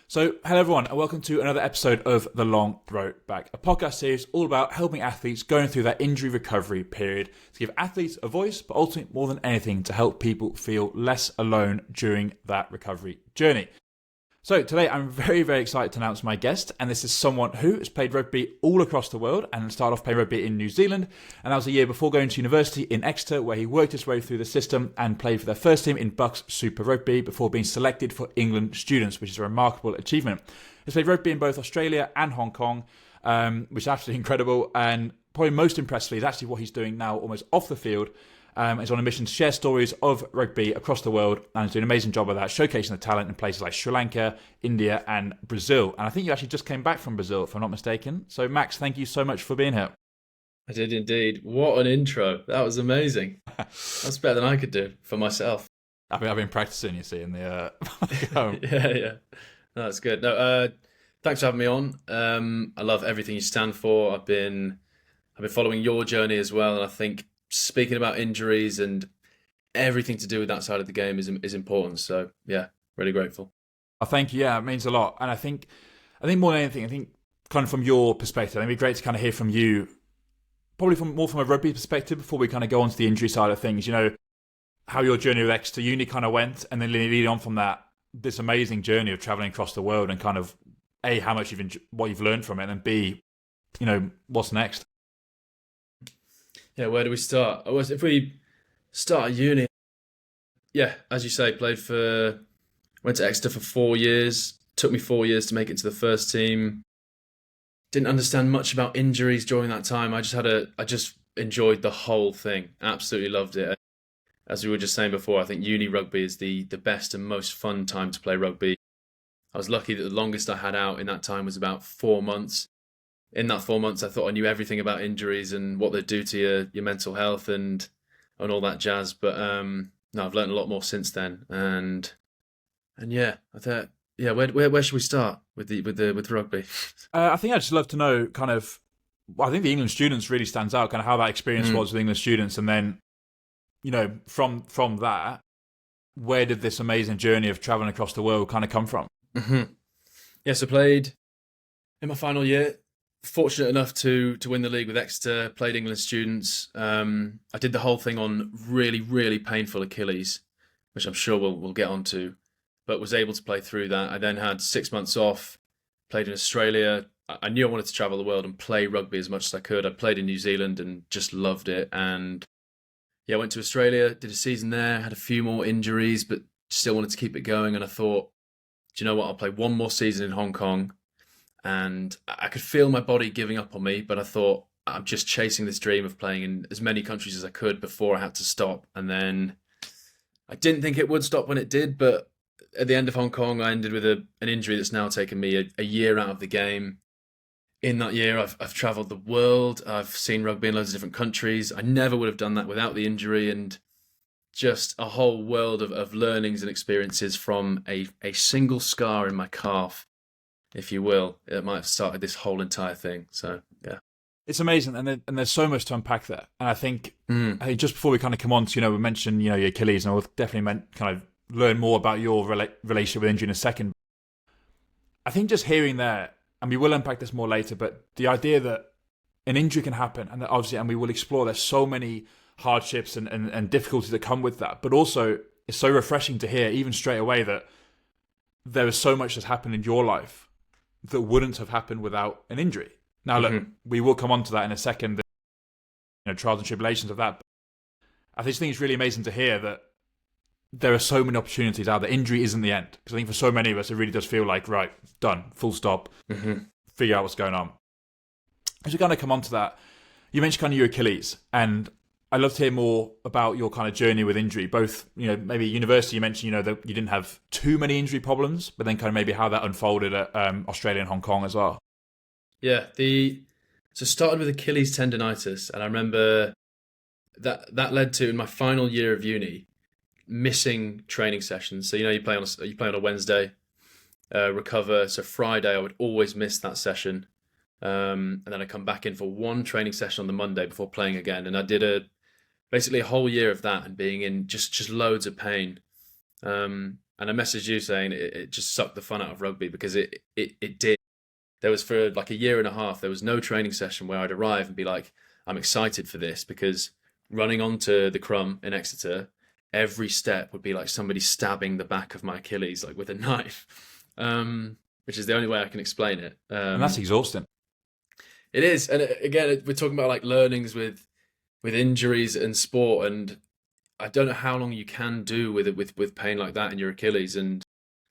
So, hello everyone, and welcome to another episode of The Long Road Back, a podcast series all about helping athletes going through that injury recovery period to give athletes a voice, but ultimately, more than anything, to help people feel less alone during that recovery journey. So today I'm very, very excited to announce my guest, and this is someone who has played rugby all across the world and started off playing rugby in New Zealand, and that was a year before going to university in Exeter, where he worked his way through the system and played for their first team in Bucks Super Rugby before being selected for England students, which is a remarkable achievement. He's played rugby in both Australia and Hong Kong, which is absolutely incredible, and probably most impressively is actually what he's doing now almost off the field. Is on a mission to share stories of rugby across the world, and is doing an amazing job of that, showcasing the talent in places like Sri Lanka, India, and Brazil. And I think you actually just came back from Brazil, if I'm not mistaken. So, Max, thank you so much for being here. I did indeed. What an intro. That was amazing. That's better than I could do for myself. I've been practicing, you see, in the... Yeah. That's good. No, thanks for having me on. I love everything you stand for. I've been following your journey as well, and I think speaking about injuries and everything to do with that side of the game is important. So yeah, really grateful. Oh, thank you. Yeah, it means a lot. And I think more than anything, kind of from your perspective, it'd be great to kind of hear from you, probably more from a rugby perspective before we kind of go on to the injury side of things. You know, how your journey with Exeter Uni kind of went, and then leading on from that, this amazing journey of traveling across the world and kind of A, how much what you've learned from it, and B, you know, what's next. Yeah, where do we start? If we start at uni, yeah, as you say, went to Exeter for 4 years. Took me 4 years to make it to the first team. Didn't understand much about injuries during that time. I just enjoyed the whole thing. Absolutely loved it. As we were just saying before, I think uni rugby is the best and most fun time to play rugby. I was lucky that the longest I had out in that time was about 4 months. In that 4 months, I thought I knew everything about injuries and what they do to your mental health and all that jazz. But no, I've learned a lot more since then. And yeah, I thought, yeah, where should we start with rugby? I think I'd just love to know kind of. I think the England students really stands out, kind of how that experience was with England students, and then, you know, from that, where did this amazing journey of traveling across the world kind of come from? Mm-hmm. Yes, I played in my final year. Fortunate enough to win the league with Exeter, played England students. I did the whole thing on really, really painful Achilles, which I'm sure we'll get onto, but was able to play through that. I then had 6 months off, played in Australia. I knew I wanted to travel the world and play rugby as much as I could. I played in New Zealand and just loved it. And yeah, I went to Australia, did a season there, had a few more injuries, but still wanted to keep it going. And I thought, do you know what? I'll play one more season in Hong Kong. And I could feel my body giving up on me, but I thought, I'm just chasing this dream of playing in as many countries as I could before I had to stop. And then I didn't think it would stop when it did, but at the end of Hong Kong, I ended with an injury that's now taken me a year out of the game. In that year, I've travelled the world. I've seen rugby in loads of different countries. I never would have done that without the injury, and just a whole world of learnings and experiences from a single scar in my calf, if you will. It might have started this whole entire thing. So, yeah. It's amazing, and there's so much to unpack there. And I think just before we kind of come on to, you know, we mentioned, you know, your Achilles, and we'll definitely kind of learn more about your relationship with injury in a second. I think just hearing there, and we will unpack this more later, but the idea that an injury can happen, and that obviously, and we will explore, there's so many hardships and difficulties that come with that, but also it's so refreshing to hear, even straight away, that there is so much that's happened in your life that wouldn't have happened without an injury. Now, look, we will come on to that in a second, you know, trials and tribulations of that. But I just think it's really amazing to hear that there are so many opportunities out there. Injury isn't the end. Because I think for so many of us, it really does feel like, right, done, full stop, figure out what's going on. As we kind of come on to that, you mentioned kind of your Achilles, and I'd love to hear more about your kind of journey with injury, both, you know, maybe university, you mentioned, you know, that you didn't have too many injury problems, but then kind of maybe how that unfolded at Australia and Hong Kong as well. Yeah, so started with Achilles tendonitis, and I remember that led to, in my final year of uni, missing training sessions. So, you know, you play on a Wednesday, recover. So Friday I would always miss that session, and then I come back in for one training session on the Monday before playing again. And I did basically a whole year of that, and being in just loads of pain. And I messaged you saying it just sucked the fun out of rugby because it did. There was for like a year and a half, there was no training session where I'd arrive and be like, I'm excited for this because running onto the crumb in Exeter, every step would be like somebody stabbing the back of my Achilles like with a knife, which is the only way I can explain it. And that's exhausting. It is. And again, we're talking about like learnings with injuries and sport, and I don't know how long you can do with it with pain like that in your Achilles, and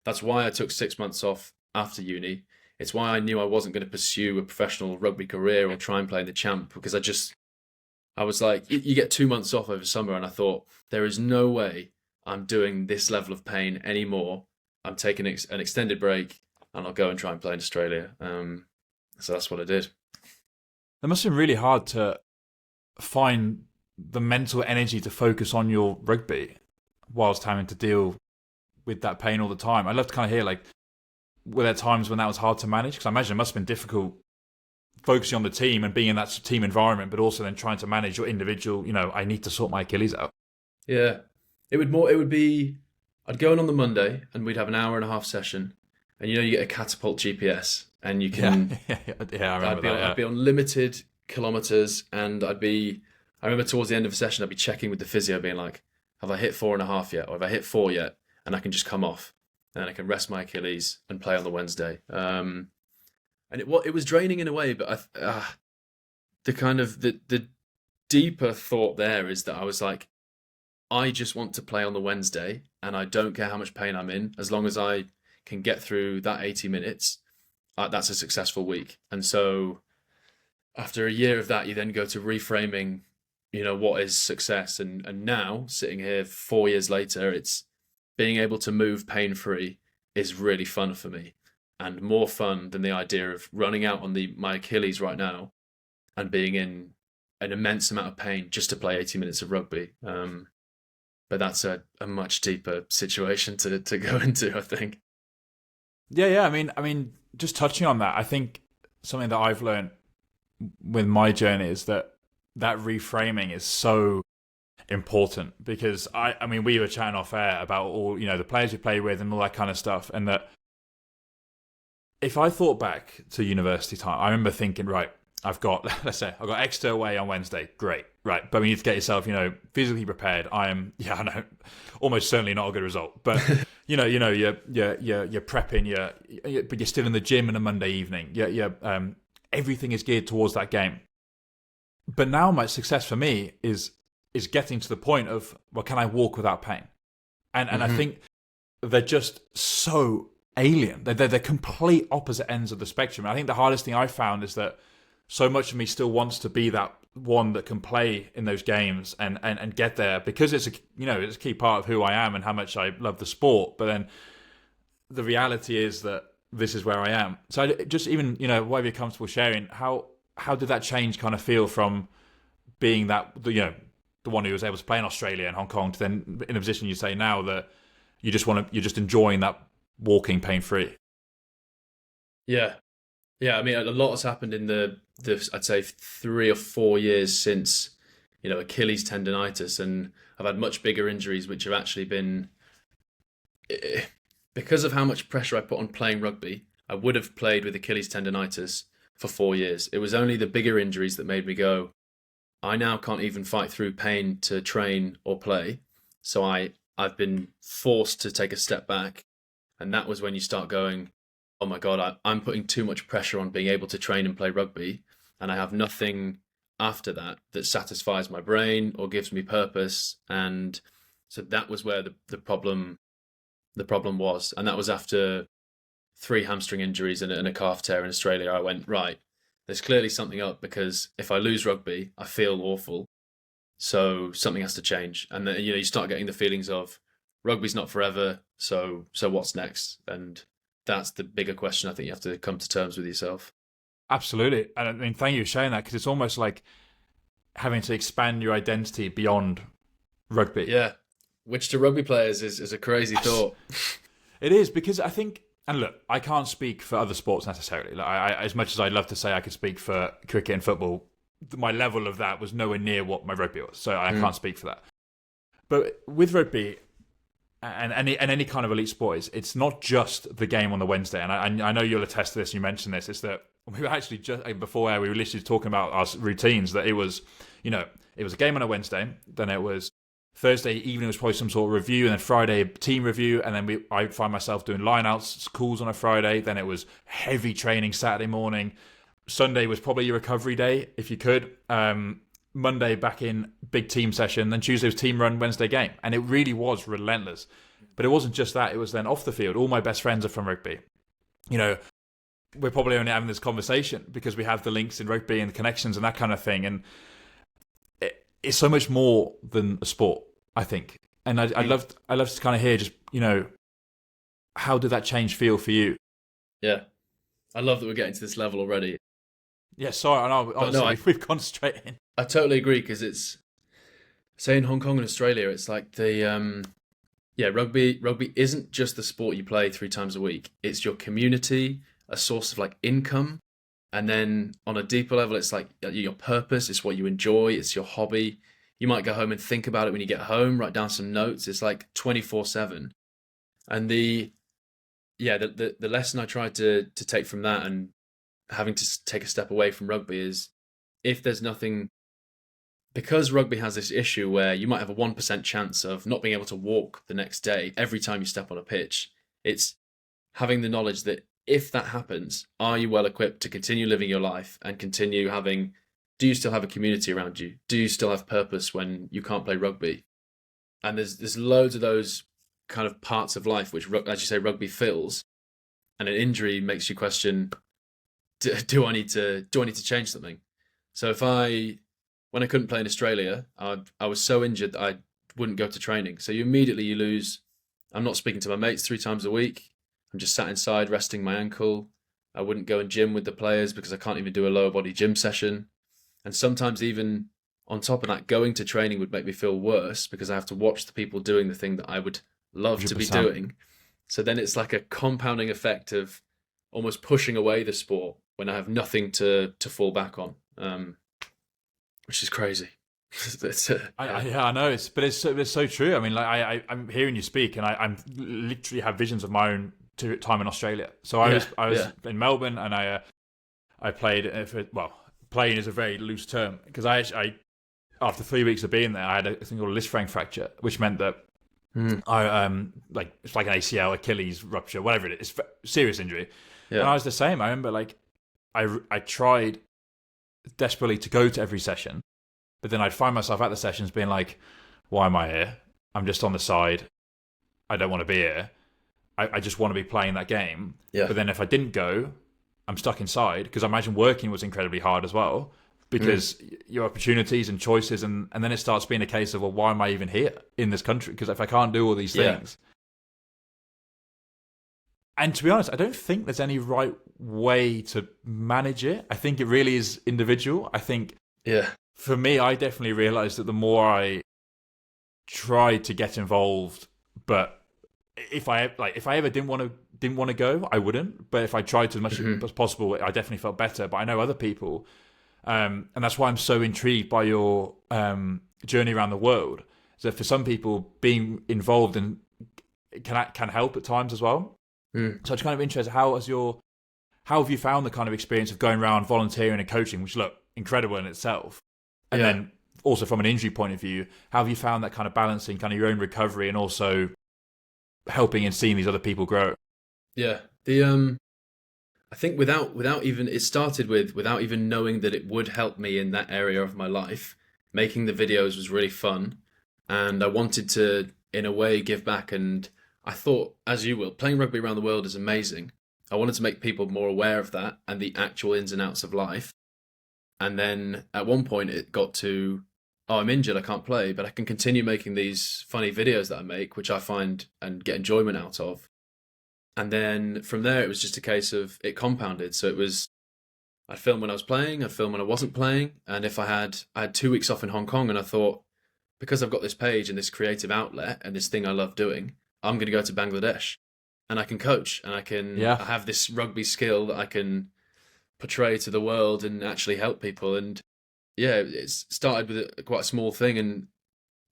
that's why I took 6 months off after uni. It's why I knew I wasn't going to pursue a professional rugby career or try and play in the champ, because I was like, you get 2 months off over summer, and I thought there is no way I'm doing this level of pain anymore. I'm taking an extended break, and I'll go and try and play in Australia. So that's what I did. It must have been really hard to find the mental energy to focus on your rugby whilst having to deal with that pain all the time. I'd love to kind of hear, like, were there times when that was hard to manage? Because I imagine it must have been difficult focusing on the team and being in that team environment, but also then trying to manage your individual, I need to sort my Achilles out. Yeah. It would be, I'd go in on the Monday and we'd have an hour and a half session, and you get a catapult GPS and you can, I remember that. I'd be on limited kilometers, and I remember towards the end of a session, I'd be checking with the physio being like, have I hit 4.5 yet? Or have I hit 4 yet? And I can just come off and then I can rest my Achilles and play on the Wednesday. And it was draining in a way, but the deeper thought there is that I was like, I just want to play on the Wednesday, and I don't care how much pain I'm in, as long as I can get through that 80 minutes, that's a successful week. And so after a year of that, you then go to reframing, what is success. And now, sitting here 4 years later, it's being able to move pain-free is really fun for me, and more fun than the idea of running out on my Achilles right now and being in an immense amount of pain just to play 80 minutes of rugby. But that's a much deeper situation to go into, I think. Yeah. I mean, just touching on that, I think something that I've learned with my journey is that reframing is so important, because I mean, we were chatting off air about all, the players we play with and all that kind of stuff. And that if I thought back to university time, I remember thinking, right, I've got Exeter away on Wednesday. Great. Right. But we need to get yourself, physically prepared. I know, almost certainly not a good result, but you're prepping, but you're still in the gym on a Monday evening. Everything is geared towards that game. But now my success for me is getting to the point of, well, can I walk without pain? And I think they're just so alien. They're complete opposite ends of the spectrum. And I think the hardest thing I found is that so much of me still wants to be that one that can play in those games and get there, because it's a key part of who I am and how much I love the sport. But then the reality is that this is where I am. So just even, whatever you're comfortable sharing, how did that change kind of feel from being that, the one who was able to play in Australia and Hong Kong, to then in a position you say now that you're just enjoying that walking pain-free? Yeah. I mean, a lot has happened in the I'd say 3 or 4 years since, Achilles tendonitis, and I've had much bigger injuries, which have actually been, because of how much pressure I put on playing rugby, I would have played with Achilles tendonitis for 4 years. It was only the bigger injuries that made me go, I now can't even fight through pain to train or play. So I've been forced to take a step back. And that was when you start going, oh my God, I'm putting too much pressure on being able to train and play rugby, and I have nothing after that satisfies my brain or gives me purpose. And so that was where the problem was. And that was after 3 hamstring injuries and a calf tear in Australia. I went, right, there's clearly something up, because if I lose rugby, I feel awful. So something has to change. And then, you start getting the feelings of rugby's not forever. So what's next? And that's the bigger question I think you have to come to terms with yourself. Absolutely. And I mean, thank you for sharing that, because it's almost like having to expand your identity beyond rugby. Yeah. Which to rugby players is a crazy thought. It is, because I think, and look, I can't speak for other sports necessarily. Like, I as much as I'd love to say I could speak for cricket and football, my level of that was nowhere near what my rugby was. So I can't speak for that. But with rugby, and any kind of elite sport, it's not just the game on the Wednesday. And I know you'll attest to this. You mentioned this. It's that we were actually just before we were literally talking about our routines. That it was, it was a game on a Wednesday. Then it was Thursday evening was probably some sort of review, and then Friday team review, and then I find myself doing line-outs, calls on a Friday. Then it was heavy training Saturday morning. Sunday was probably your recovery day if you could. Monday back in big team session, then Tuesday was team run, Wednesday game. And it really was relentless. But it wasn't just that, it was then off the field. All my best friends are from rugby. We're probably only having this conversation because we have the links in rugby and the connections and that kind of thing. And it's so much more than a sport, I think. And I'd love to kind of hear just, how did that change feel for you? Yeah. I love that we're getting to this level already. Yeah, sorry, I know. Honestly, we've gone straight in. I totally agree, because it's, say in Hong Kong and Australia, it's like the rugby isn't just the sport you play 3 times a week. It's your community, a source of like income, and then on a deeper level, it's like your purpose. It's what you enjoy. It's your hobby. You might go home and think about it when you get home. Write down some notes. It's like 24/7. And the lesson I tried to take from that, and having to take a step away from rugby, is if there's nothing. Because rugby has this issue where you might have a 1% chance of not being able to walk the next day every time you step on a pitch. It's having the knowledge that if that happens, are you well equipped to continue living your life and continue having, do you still have a community around you? Do you still have purpose when you can't play rugby? And there's loads of those kind of parts of life which, as you say, rugby fills. And an injury makes you question, do I need to change something? So when I couldn't play in Australia, I was so injured that I wouldn't go to training. So you lose. I'm not speaking to my mates 3 times a week. I'm just sat inside resting my ankle. I wouldn't go and gym with the players because I can't even do a lower body gym session. And sometimes even on top of that, going to training would make me feel worse because I have to watch the people doing the thing that I would love 100%. To be doing. So then it's like a compounding effect of almost pushing away the sport when I have nothing to fall back on. Which is crazy. I know, it's so true. I mean, like I'm hearing you speak, and I'm literally have visions of my own time in Australia. So I was in Melbourne, and I played. Playing is a very loose term because I after 3 weeks of being there, I had a thing called a Lisfranc fracture, which meant that I it's like an ACL, Achilles rupture, whatever it is, it's a serious injury. Yeah. And I was the same. I remember I tried desperately to go to every session, but then I'd find myself at the sessions being like, why am I here? I'm just on the side. I don't want to be here. I just want to be playing that game. Yeah. But then if I didn't go, I'm stuck inside, because I imagine working was incredibly hard as well, because your opportunities and choices, and then it starts being a case of, well, why am I even here in this country? Because if I can't do all these things. And to be honest, I don't think there's any right way to manage it. I think it really is individual. I think for me, I definitely realized that the more I tried to get involved, but if I ever didn't want to go, I wouldn't. But if I tried to as much as possible, I definitely felt better. But I know other people, and that's why I'm so intrigued by your journey around the world. So for some people, being involved can help at times as well. So it's kind of interesting, how have you found the kind of experience of going around volunteering and coaching, which look incredible in itself, and then also from an injury point of view, how have you found that kind of balancing kind of your own recovery and also helping and seeing these other people grow? Yeah, I think without even knowing that it would help me in that area of my life, making the videos was really fun, and I wanted to, in a way, give back. And I thought, as you will, playing rugby around the world is amazing. I wanted to make people more aware of that and the actual ins and outs of life. And then at one point it got to, I'm injured, I can't play, but I can continue making these funny videos that I make, which I find and get enjoyment out of. And then from there, it was just a case of it compounded. So it was, I'd film when I was playing, I'd film when I wasn't playing. And if I had 2 weeks off in Hong Kong, and I thought, because I've got this page and this creative outlet and this thing I love doing, I'm going to go to Bangladesh and I can coach, and I have this rugby skill that I can portray to the world and actually help people. And it started with quite a small thing, and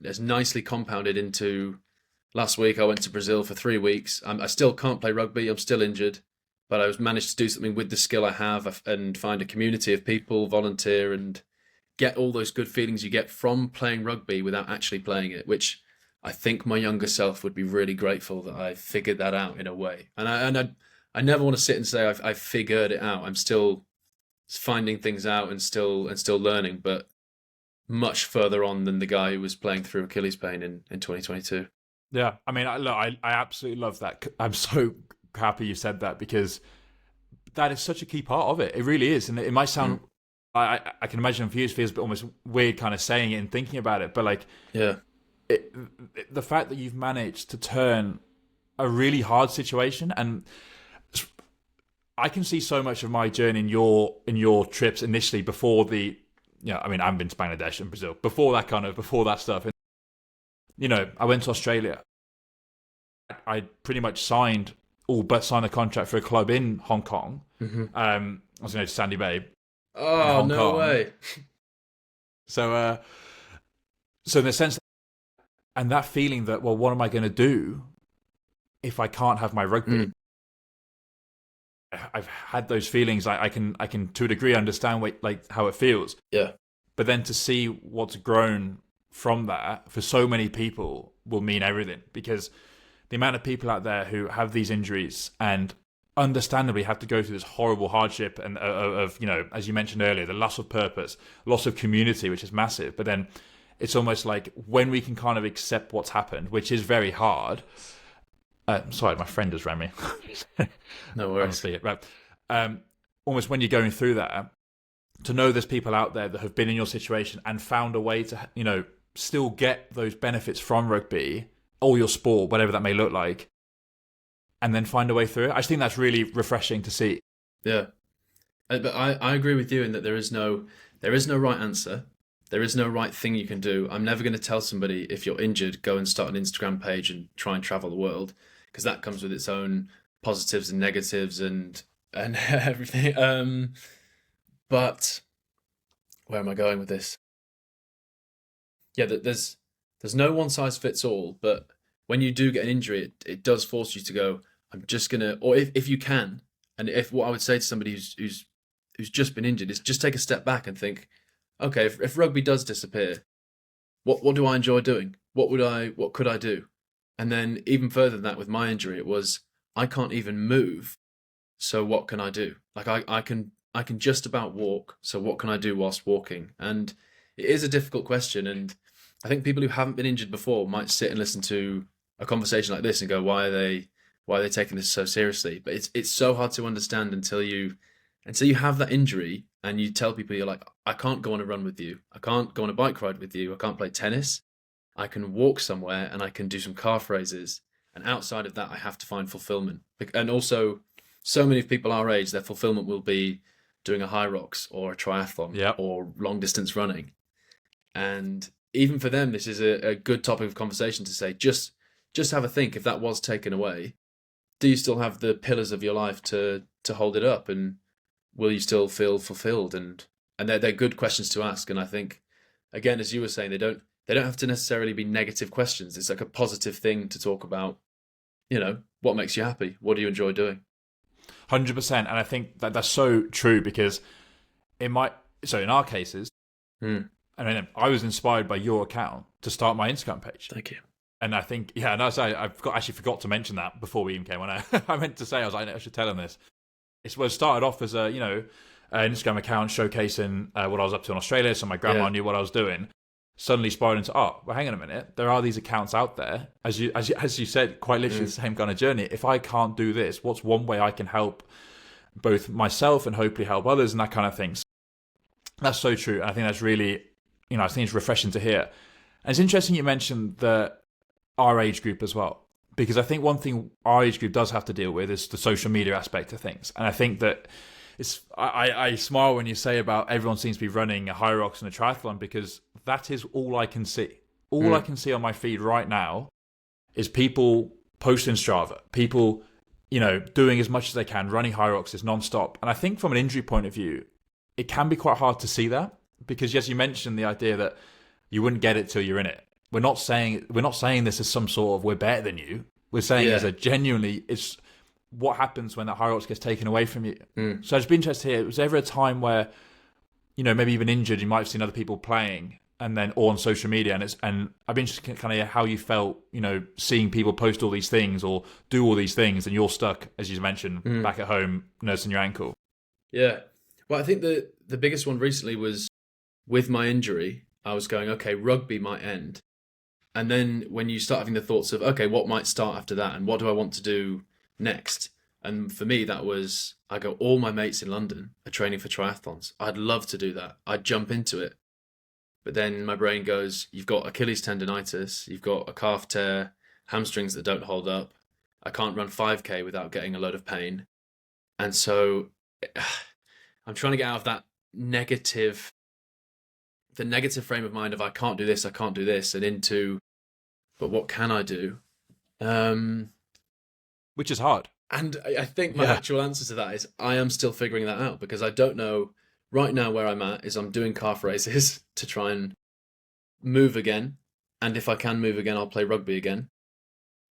it's nicely compounded into Last week I went to Brazil for 3 weeks. I still can't play rugby. I'm still injured, but I was managed to do something with the skill I have and find a community of people, volunteer, and get all those good feelings you get from playing rugby without actually playing it, which I think my younger self would be really grateful that I figured that out in a way. I never want to sit and say I've figured it out. I'm still finding things out and still learning, but much further on than the guy who was playing through Achilles pain in 2022. Yeah, I mean, I absolutely love that. I'm so happy you said that, because that is such a key part of it. It really is, and it might sound. I can imagine for you it feels a bit almost weird, kind of saying it and thinking about it, but like, yeah, the fact that you've managed to turn a really hard situation, and I can see so much of my journey in your trips initially before the. I mean, I've been to Bangladesh and Brazil before that stuff. And, I went to Australia. I pretty much signed a contract for a club in Hong Kong. Mm-hmm. I was going to Sandy Bay. Oh, no way. So in the sense, and that feeling that, well, what am I going to do if I can't have my rugby? I've had those feelings. I can to a degree understand how it feels. Yeah. But then to see what's grown from that for so many people will mean everything, because the amount of people out there who have these injuries and understandably have to go through this horrible hardship and of as you mentioned earlier, the loss of purpose, loss of community, which is massive. But then it's almost like when we can kind of accept what's happened, which is very hard. Sorry, my friend just ran me. No worries. Honestly, but almost when you're going through that, to know there's people out there that have been in your situation and found a way to, still get those benefits from rugby or your sport, whatever that may look like, and then find a way through it. I just think that's really refreshing to see. Yeah, but I agree with you in that there is no right answer. There is no right thing you can do. I'm never going to tell somebody, if you're injured, go and start an Instagram page and try and travel the world, because that comes with its own positives and negatives and everything. But where am I going with this? Yeah, there's no one size fits all, but when you do get an injury, it does force you to go, I'm just gonna, or if you can, and if what I would say to somebody who's just been injured is just take a step back and think, okay, if rugby does disappear, what do I enjoy doing? What could I do? And then even further than that, with my injury, it was, I can't even move, so what can I do? Like I can just about walk, so what can I do whilst walking? And it is a difficult question, and I think people who haven't been injured before might sit and listen to a conversation like this and go, why are they taking this so seriously? But it's so hard to understand until you have that injury and you tell people, you're like, I can't go on a run with you, I can't go on a bike ride with you, I can't play tennis, I can walk somewhere and I can do some calf raises, and outside of that I have to find fulfillment. And also, so many people our age, their fulfillment will be doing a high rocks or a triathlon or long distance running. And even for them, this is a good topic of conversation to say, just have a think, if that was taken away, do you still have the pillars of your life to hold it up, and will you still feel fulfilled? And they're good questions to ask. And I think, again, as you were saying, they don't have to necessarily be negative questions. It's like a positive thing to talk about, what makes you happy? What do you enjoy doing? 100%. And I think that's so true, because in our cases, I mean, I was inspired by your account to start my Instagram page. Thank you. And I think, I actually forgot to mention that before we even came on. I meant to say, I was like, I should tell him this. It started off as an Instagram account showcasing what I was up to in Australia, so my grandma knew what I was doing. Suddenly spiraled into, well, hang on a minute, there are these accounts out there, as you said, quite literally the same kind of journey. If I can't do this, what's one way I can help both myself and hopefully help others, and that kind of thing. So that's so true. And I think that's really, I think it's refreshing to hear. And it's interesting you mentioned our age group as well, because I think one thing our age group does have to deal with is the social media aspect of things. And I think that I smile when you say about everyone seems to be running a high rocks and a triathlon, because that is all I can see. All I can see on my feed right now is people posting Strava, people, doing as much as they can, running high rocks is non-stop. And I think from an injury point of view, it can be quite hard to see that, because as you mentioned, the idea that you wouldn't get it till you're in it. we're not saying this as some sort of we're better than you. We're saying as a genuinely, it's what happens when that hierarchy gets taken away from you. So I'd just be interested to hear, was there ever a time where, maybe even injured, you might have seen other people playing and then, or on social media, and I'd be interested to kind of hear how you felt, seeing people post all these things or do all these things, and you're stuck, as you mentioned, back at home nursing your ankle. Yeah. Well, I think the biggest one recently was with my injury. I was going, okay, rugby might end. And then when you start having the thoughts of, okay, what might start after that? And what do I want to do next? And for me, that was, all my mates in London are training for triathlons. I'd love to do that. I'd jump into it. But then my brain goes, you've got Achilles tendonitis, you've got a calf tear, hamstrings that don't hold up. I can't run 5K without getting a load of pain. And so I'm trying to get out of that negative frame of mind of I can't do this, and into, but what can I do? Which is hard. And I think my actual answer to that is I am still figuring that out, because I don't know right now where I'm at. Is I'm doing calf raises to try and move again. And if I can move again, I'll play rugby again.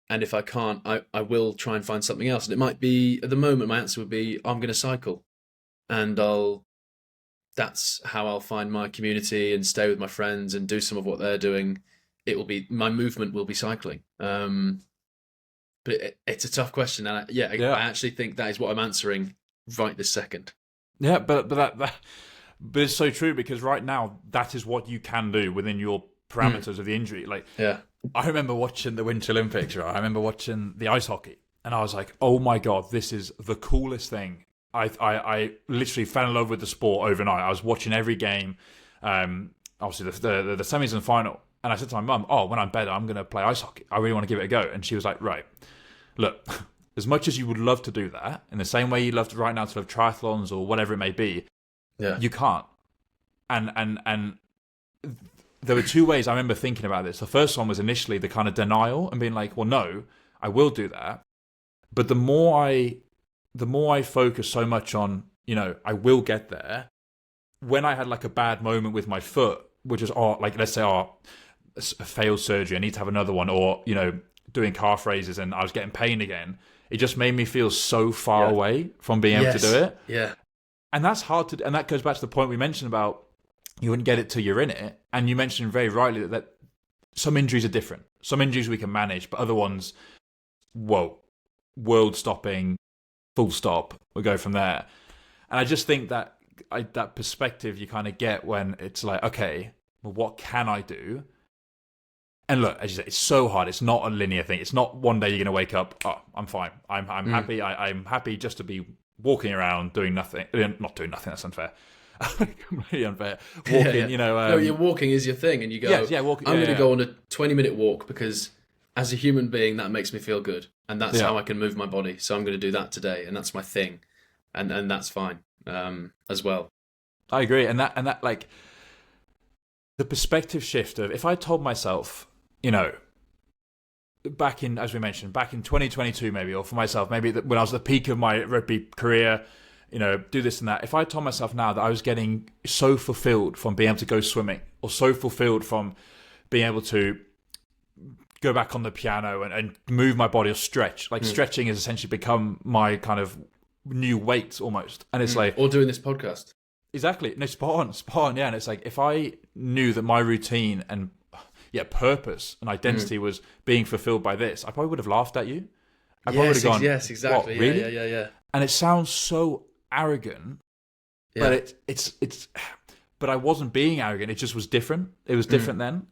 And if I can't, I will try and find something else. And it might be, at the moment, my answer would be, I'm going to cycle. And that's how I'll find my community and stay with my friends and do some of what they're doing. My movement will be cycling. But it's a tough question. And I actually think that is what I'm answering right this second. Yeah, but it's so true, because right now that is what you can do within your parameters of the injury. I remember watching the Winter Olympics, right? I remember watching the ice hockey, and I was like, oh my God, this is the coolest thing. I literally fell in love with the sport overnight. I was watching every game, obviously the semis and final, and I said to my mum, when I'm better, I'm going to play ice hockey. I really want to give it a go. And she was like, right, look, as much as you would love to do that, in the same way you love to right now to love triathlons or whatever it may be, you can't. And there were two ways I remember thinking about this. The first one was initially the kind of denial and being like, well, no, I will do that. But the more I focus so much on, I will get there, when I had like a bad moment with my foot, which is, let's say, a failed surgery, I need to have another one, or, doing calf raises and I was getting pain again, it just made me feel so far away from being able to do it. Yeah. And that's hard to, and that goes back to the point we mentioned about you wouldn't get it till you're in it. And you mentioned very rightly that some injuries are different. Some injuries we can manage, but other ones, world stopping, full stop, we'll go from there. And I just think that that perspective you kind of get when it's like, okay, well, what can I do? And look, as you say, it's so hard. It's not a linear thing. It's not one day you're going to wake up, I'm fine. I'm happy. I'm happy just to be walking around doing nothing. Not doing nothing, that's unfair. Completely unfair. Walking, no, your walking is your thing, and you go, walking, I'm going to go on a 20-minute walk because as a human being, that makes me feel good. And that's how I can move my body. So I'm going to do that today. And that's my thing. And that's fine as well. I agree. And that like, the perspective shift of, if I told myself, back in, as we mentioned, back in 2022 maybe, or for myself, maybe when I was at the peak of my rugby career, do this and that. If I told myself now that I was getting so fulfilled from being able to go swimming, or so fulfilled from being able to go back on the piano and move my body or stretch, like stretching has essentially become my kind of new weight almost. And it's like, or doing this podcast. Exactly. No, spot on. Yeah. And it's like, if I knew that my routine and purpose and identity was being fulfilled by this, I probably would have laughed at you. I probably would have gone, yes, exactly. What, really? Yeah. And it sounds so arrogant, but it's but I wasn't being arrogant. It just was different. It was different then.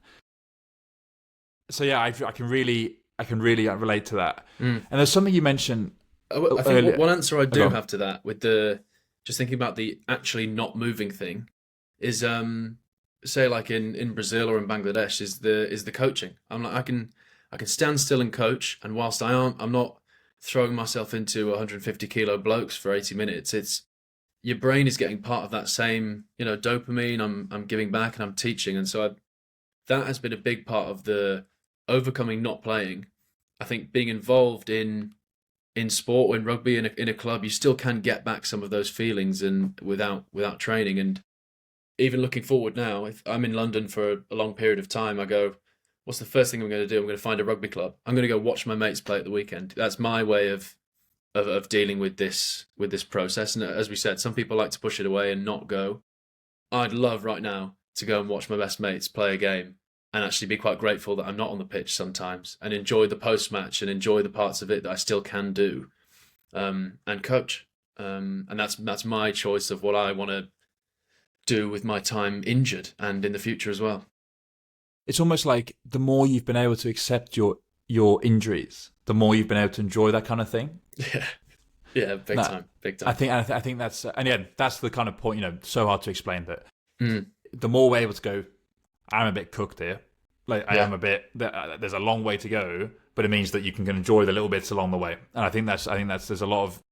So yeah, I can really relate to that. And there's something you mentioned. I think one answer I do have to that, with the just thinking about the actually not moving thing, is say like in Brazil or in Bangladesh is the coaching. I'm like, I can stand still and coach, and whilst I'm not throwing myself into 150 kilo blokes for 80 minutes, it's your brain is getting part of that same, dopamine. I'm giving back and I'm teaching, and so that has been a big part of the overcoming not playing. I think being involved in sport or in rugby in a club, you still can get back some of those feelings and without training. And even looking forward now, if I'm in London for a long period of time, I go, what's the first thing I'm going to do? I'm going to find a rugby club. I'm going to go watch my mates play at the weekend. That's my way of dealing with this process. And as we said, some people like to push it away and not go. I'd love right now to go and watch my best mates play a game and actually be quite grateful that I'm not on the pitch sometimes, and enjoy the post-match and enjoy the parts of it that I still can do, and coach. And that's my choice of what I want to do with my time injured and in the future as well. It's almost like the more you've been able to accept your injuries, the more you've been able to enjoy that kind of thing. Yeah, big time. I think that's, and yeah, that's the kind of point, so hard to explain that. The more we're able to go, I'm a bit cooked here. Like I am a bit, there's a long way to go, but it means that you can enjoy the little bits along the way. And I think there's a lot of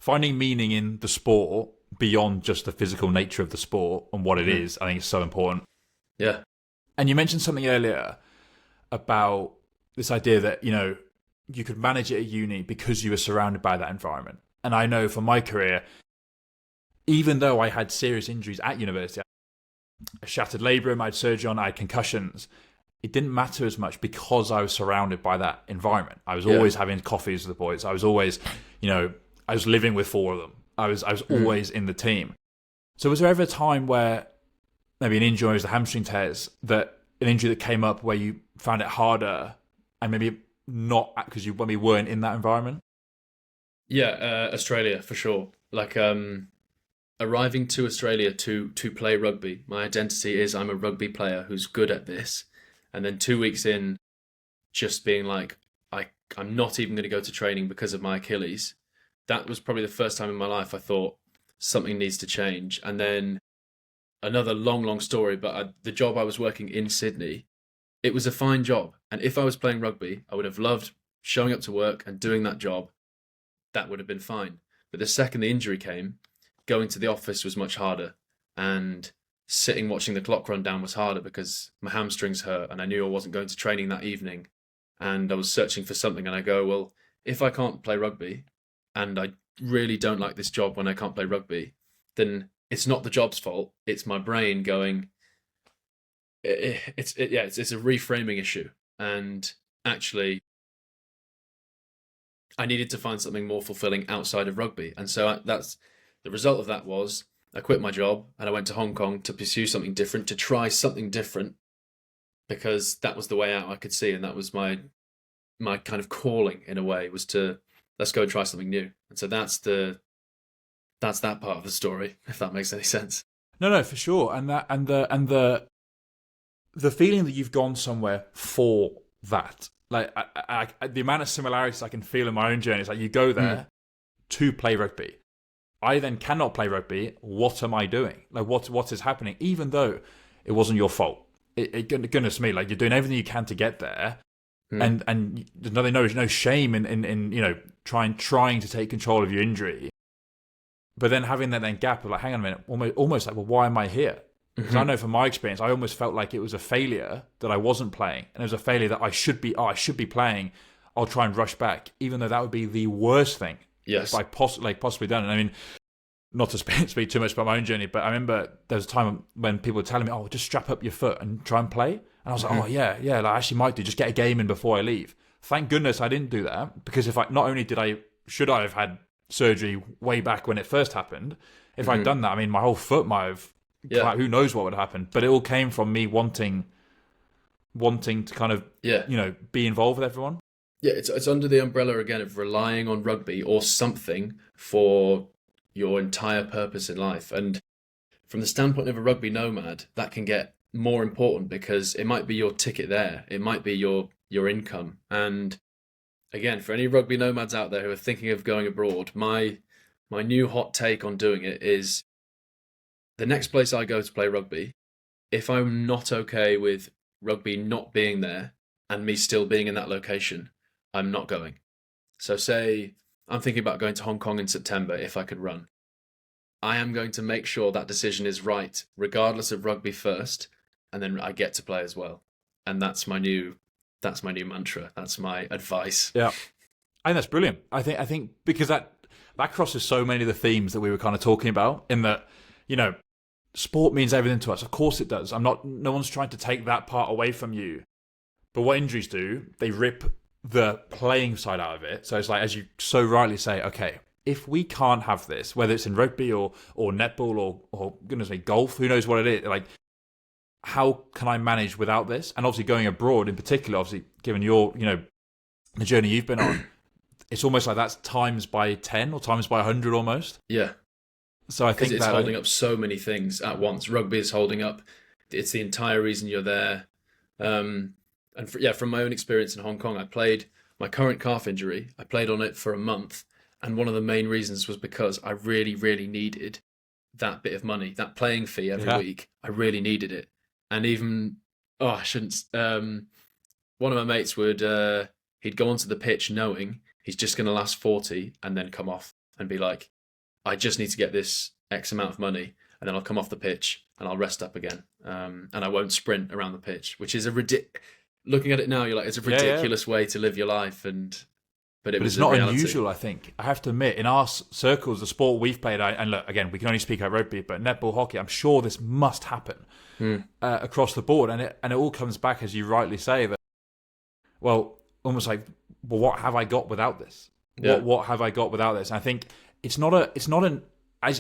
finding meaning in the sport beyond just the physical nature of the sport and what it is. I think it's so important. Yeah. And you mentioned something earlier about this idea that, you could manage it at uni because you were surrounded by that environment. And I know for my career, even though I had serious injuries at university, a shattered labrum, I had surgery on, I had concussions, it didn't matter as much because I was surrounded by that environment. I was always having coffees with the boys. I was always, I was living with four of them. I was always in the team. So was there ever a time where maybe an injury was the hamstring tears, that an injury that came up where you found it harder and maybe not because you maybe weren't in that environment? Yeah, Australia for sure. Like arriving to Australia to play rugby, my identity is I'm a rugby player who's good at this. And then 2 weeks in, just being like, I'm not even going to go to training because of my Achilles. That was probably the first time in my life I thought something needs to change. And then another long story, but the job I was working in Sydney, it was a fine job. And if I was playing rugby, I would have loved showing up to work and doing that job. That would have been fine. But the second the injury came, going to the office was much harder. And sitting watching the clock run down was harder because my hamstrings hurt and I knew I wasn't going to training that evening. And I was searching for something, and I go, well, if I can't play rugby and I really don't like this job when I can't play rugby, then it's not the job's fault. It's my brain going, it's a reframing issue. And actually, I needed to find something more fulfilling outside of rugby. And so that's the result of that was I quit my job and I went to Hong Kong to pursue something different, to try something different, because that was the way out I could see. And that was my kind of calling in a way, was to let's go and try something new. And so that's that part of the story, if that makes any sense. No, for sure. And the feeling that you've gone somewhere for that, like the amount of similarities I can feel in my own journey is like you go there to play rugby. I then cannot play rugby. What am I doing? Like what is happening? Even though it wasn't your fault. Goodness me, like you're doing everything you can to get there, and there's no shame in trying to take control of your injury. But then having that gap of like, hang on a minute, almost like, well, why am I here? Because I know from my experience, I almost felt like it was a failure that I wasn't playing, and it was a failure that I should be playing. I'll try and rush back, even though that would be the worst thing. Yes, I possibly done. And I mean, not to speak too much about my own journey, but I remember there was a time when people were telling me, "Oh, just strap up your foot and try and play." And I was like, "Oh yeah, like, I actually might do. Just get a game in before I leave." Thank goodness I didn't do that, because if not only should I have had surgery way back when it first happened, if I'd done that, I mean, my whole foot might have. Who knows what would happen? But it all came from me wanting to kind of be involved with everyone. Yeah, it's under the umbrella again of relying on rugby or something for your entire purpose in life. And from the standpoint of a rugby nomad, that can get more important because it might be your ticket there. It might be your income. And again, for any rugby nomads out there who are thinking of going abroad, my new hot take on doing it is the next place I go to play rugby, if I'm not okay with rugby not being there and me still being in that location, I'm not going. So say I'm thinking about going to Hong Kong in September if I could run. I am going to make sure that decision is right, regardless of rugby first, and then I get to play as well. And that's my new mantra. That's my advice. Yeah. I think that's brilliant. I think because that crosses so many of the themes that we were kind of talking about, in that, sport means everything to us. Of course it does. No one's trying to take that part away from you. But what injuries do, they rip the playing side out of it. So it's like, as you so rightly say, okay, if we can't have this, whether it's in rugby or netball or goodness me, golf, who knows what it is, like, how can I manage without this? And obviously going abroad in particular, obviously given your, the journey you've been on, it's almost like that's times by 10 or times by 100 almost. Yeah. So I think it's holding up so many things at once. Rugby is holding up. It's the entire reason you're there. And from my own experience in Hong Kong, I played my current calf injury. I played on it for a month. And one of the main reasons was because I really, really needed that bit of money, that playing fee every week. I really needed it. And even, I shouldn't, one of my mates would, he'd go onto the pitch knowing he's just going to last 40 and then come off and be like, I just need to get this X amount of money and then I'll come off the pitch and I'll rest up again. And I won't sprint around the pitch, which is looking at it now, you're like, it's a ridiculous way to live your life. But it's not unusual, I think. I have to admit, in our circles, the sport we've played, and look, again, we can only speak about rugby, but netball, hockey, I'm sure this must happen across the board. And it all comes back, as you rightly say, that, well, almost like, well, what have I got without this? Yeah. What have I got without this? And I think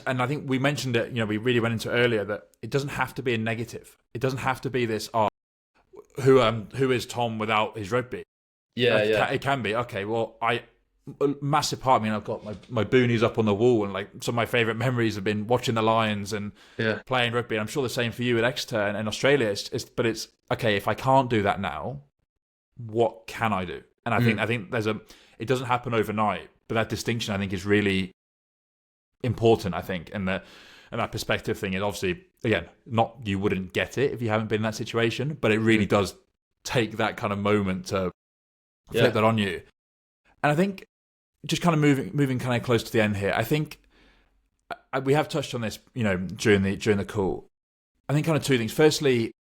and I think we mentioned it, we really went into it earlier, that it doesn't have to be a negative. It doesn't have to be this, who is Tom without his rugby? It can be. Okay, well, a massive part of me, and I've got my boonies up on the wall, and like some of my favourite memories have been watching the Lions and playing rugby. And I'm sure the same for you at Exeter and Australia. But it's okay, if I can't do that now, what can I do? And I think it doesn't happen overnight, but that distinction I think is really important. I think, and that perspective thing is obviously, again, not, you wouldn't get it if you haven't been in that situation, but it really does take that kind of moment to flip that on you. And I think, just kind of moving kind of close to the end here, I think we have touched on this, during the call. I think kind of two things. Firstly,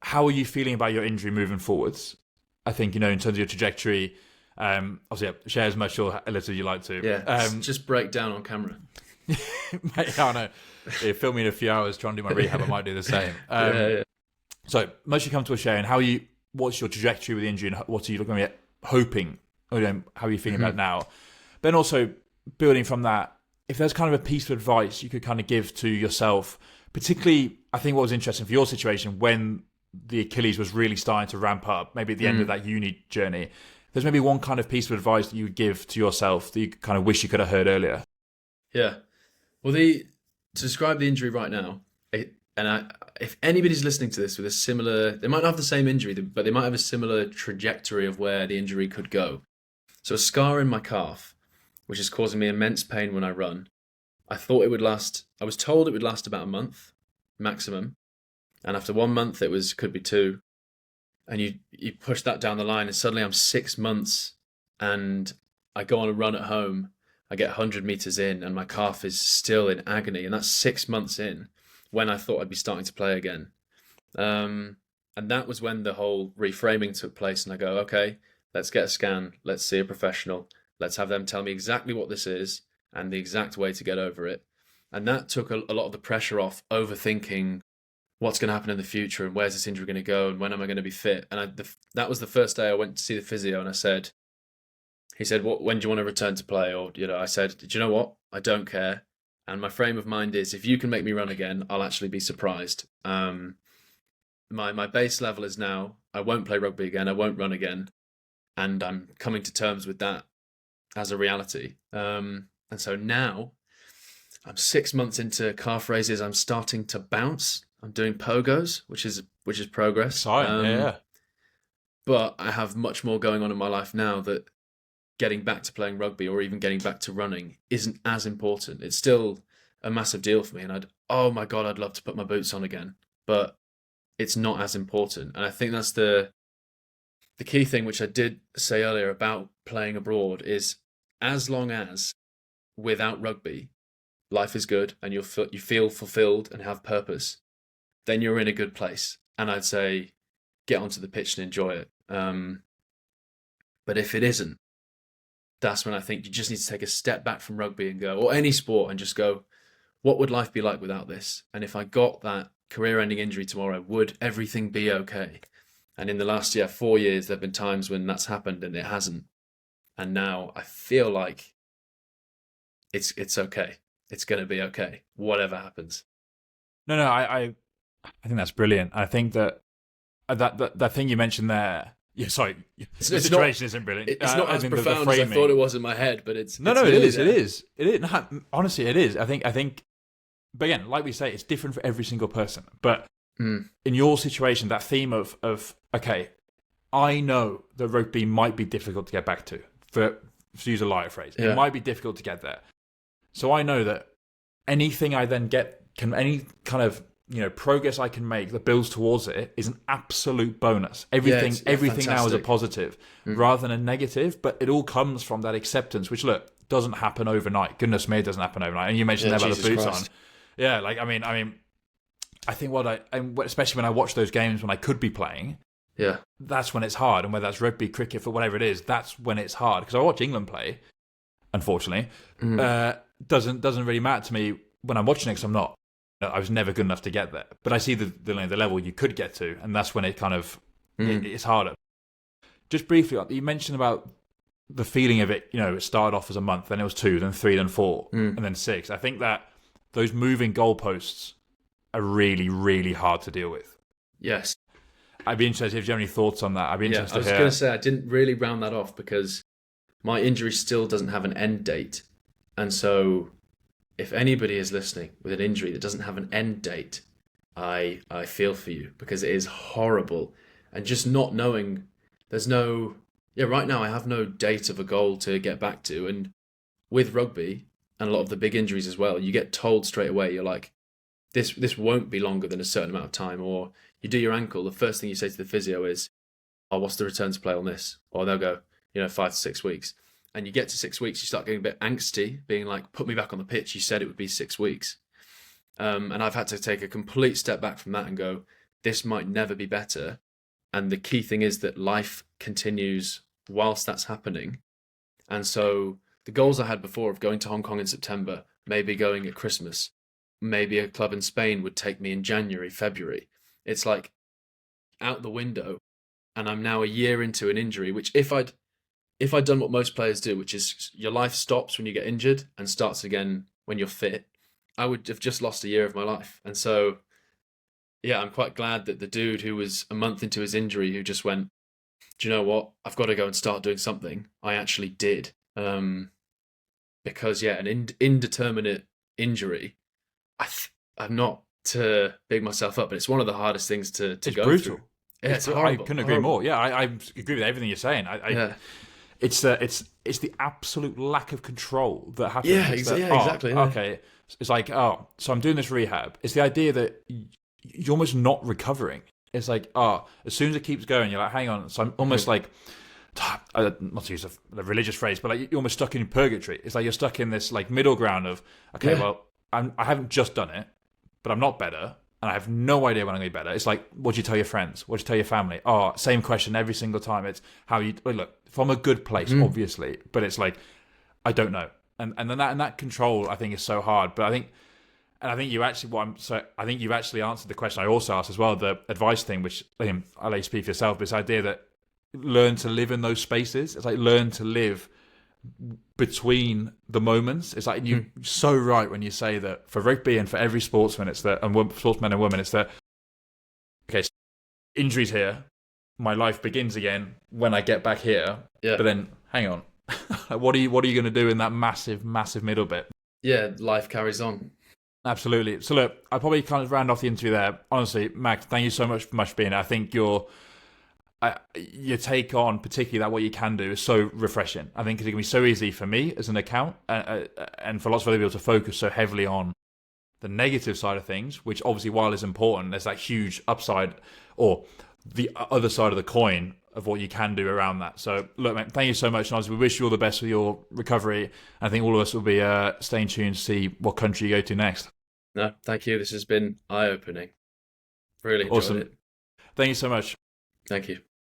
how are you feeling about your injury moving forwards? I think, in terms of your trajectory, obviously share as much or a little as you like to. Yeah, just break down on camera. Mate, I know. Yeah, film me in a few hours trying to do my rehab, I might do the same. So, mostly come to a share, and what's your trajectory with the injury, and what are you looking at, hoping, how are you feeling about it now? Then also, building from that, if there's kind of a piece of advice you could kind of give to yourself, particularly, I think what was interesting for your situation, when the Achilles was really starting to ramp up, maybe at the end of that uni journey, there's maybe one kind of piece of advice that you would give to yourself that you kind of wish you could have heard earlier. Yeah. Well, to describe the injury right now, if anybody's listening to this with a similar, they might not have the same injury, but they might have a similar trajectory of where the injury could go. So a scar in my calf, which is causing me immense pain when I run. I was told it would last about a month maximum. And after 1 month, could be 2. And you push that down the line, and suddenly I'm 6 months, and I go on a run at home. I get 100 meters in, and my calf is still in agony. And that's 6 months in, when I thought I'd be starting to play again. And that was when the whole reframing took place. And I go, okay, let's get a scan. Let's see a professional. Let's have them tell me exactly what this is and the exact way to get over it. And that took a lot of the pressure off overthinking what's going to happen in the future and where's this injury going to go and when am I going to be fit. And that was the first day I went to see the physio, and he said, when do you want to return to play? Or, I said, do you know what? I don't care. And my frame of mind is, if you can make me run again, I'll actually be surprised. My base level is now, I won't play rugby again. I won't run again. And I'm coming to terms with that as a reality. And so now I'm 6 months into calf raises. I'm starting to bounce. I'm doing pogos, which is progress. Exciting, But I have much more going on in my life now that getting back to playing rugby or even getting back to running isn't as important. It's still a massive deal for me, and oh my God, I'd love to put my boots on again, but it's not as important. And I think that's the key thing, which I did say earlier about playing abroad, is as long as without rugby, life is good and you feel fulfilled and have purpose, then you're in a good place. And I'd say get onto the pitch and enjoy it. But if it isn't, that's when I think you just need to take a step back from rugby and go, or any sport, and just go, what would life be like without this? And if I got that career-ending injury tomorrow, would everything be okay? And in the last 4 years, there have been times when that's happened and it hasn't. And now I feel like it's okay. It's going to be okay, whatever happens. No, I think that's brilliant. I think that thing you mentioned there. Yeah, sorry, the situation isn't brilliant. It's not as profound as I thought it was in my head, but it's no, it is. There. It is. It is. No, honestly, it is. I think. But again, like we say, it's different for every single person. But in your situation, that theme of okay, I know that rugby might be difficult to get back to. To use a lighter phrase, it might be difficult to get there. So I know that anything I then get, any kind of progress I can make that builds towards it is an absolute bonus. Everything now is a positive rather than a negative. But it all comes from that acceptance, which doesn't happen overnight. Goodness me, it doesn't happen overnight. And you mentioned about the boots on. Yeah, like I mean, I think especially when I watch those games when I could be playing. Yeah, that's when it's hard, and whether that's rugby, cricket, for whatever it is, that's when it's hard. Because I watch England play, unfortunately, doesn't really matter to me when I'm watching it because I'm not. I was never good enough to get there, but I see the level you could get to, and that's when it kind of it's harder. Just briefly, you mentioned about the feeling of it. It started off as a month, then it was 2, then 3, then 4, and then 6. I think that those moving goalposts are really, really hard to deal with. Yes. I'd be interested if you have any thoughts on that. I'd be interested I was going to say, I didn't really round that off because my injury still doesn't have an end date. And so if anybody is listening with an injury that doesn't have an end date, I feel for you because it is horrible. And just not knowing, there's no... right now I have no date of a goal to get back to. And with rugby and a lot of the big injuries as well, you get told straight away, you're like, this won't be longer than a certain amount of time. Or you do your ankle, the first thing you say to the physio is, oh, what's the return to play on this? Or they'll go, 5 to 6 weeks. And you get to 6 weeks, you start getting a bit angsty, being like, put me back on the pitch. You said it would be 6 weeks. And I've had to take a complete step back from that and go, this might never be better. And the key thing is that life continues whilst that's happening. And so the goals I had before of going to Hong Kong in September, maybe going at Christmas, maybe a club in Spain would take me in January, February. It's like out the window. And I'm now a year into an injury, which if I'd done what most players do, which is your life stops when you get injured and starts again when you're fit, I would have just lost a year of my life. And so, I'm quite glad that the dude who was a month into his injury, who just went, do you know what? I've got to go and start doing something. I actually did. Because, an indeterminate injury, I'm not to big myself up, but it's one of the hardest things to go brutal. through. Yeah, it's horrible. I couldn't agree more. Yeah, I agree with everything you're saying. It's the absolute lack of control that happens. Yeah, exactly. Okay, it's like, so I'm doing this rehab. It's the idea that you're almost not recovering. It's like, as soon as it keeps going, you're like, hang on. So I'm almost like, not to use a religious phrase, but like you're almost stuck in purgatory. It's like you're stuck in this like middle ground of, okay, well, I haven't just done it, but I'm not better. And I have no idea when I'm going to be better. It's like, what do you tell your friends? What do you tell your family? Same question every single time. It's how you look from a good place, obviously, but it's like, I don't know. And then that control, I think, is so hard. But I think you actually I think you've actually answered the question I also asked as well, the advice thing, which I'll let you speak for yourself. But this idea that learn to live in those spaces. It's like learn to live between the moments. It's like you're so right when you say that for rugby and for every sportsman, it's that, and sportsmen and women, it's that, okay, injuries here, my life begins again when I get back here. Yeah. But then, hang on, what are you going to do in that massive middle bit? Yeah, life carries on. Absolutely. So look, I'll probably kind of round off the interview there. Honestly, Max, thank you so much for being here. I think your take on particularly that what you can do is so refreshing. I think it can be so easy for me as an account and for lots of other people to focus so heavily on the negative side of things, which obviously, while is important, there's that huge upside or the other side of the coin of what you can do around that. So look, mate, thank you so much. And obviously, we wish you all the best with your recovery. I think all of us will be staying tuned to see what country you go to next. No, thank you. This has been eye-opening. Really enjoyed it. Thank you so much. Thank you.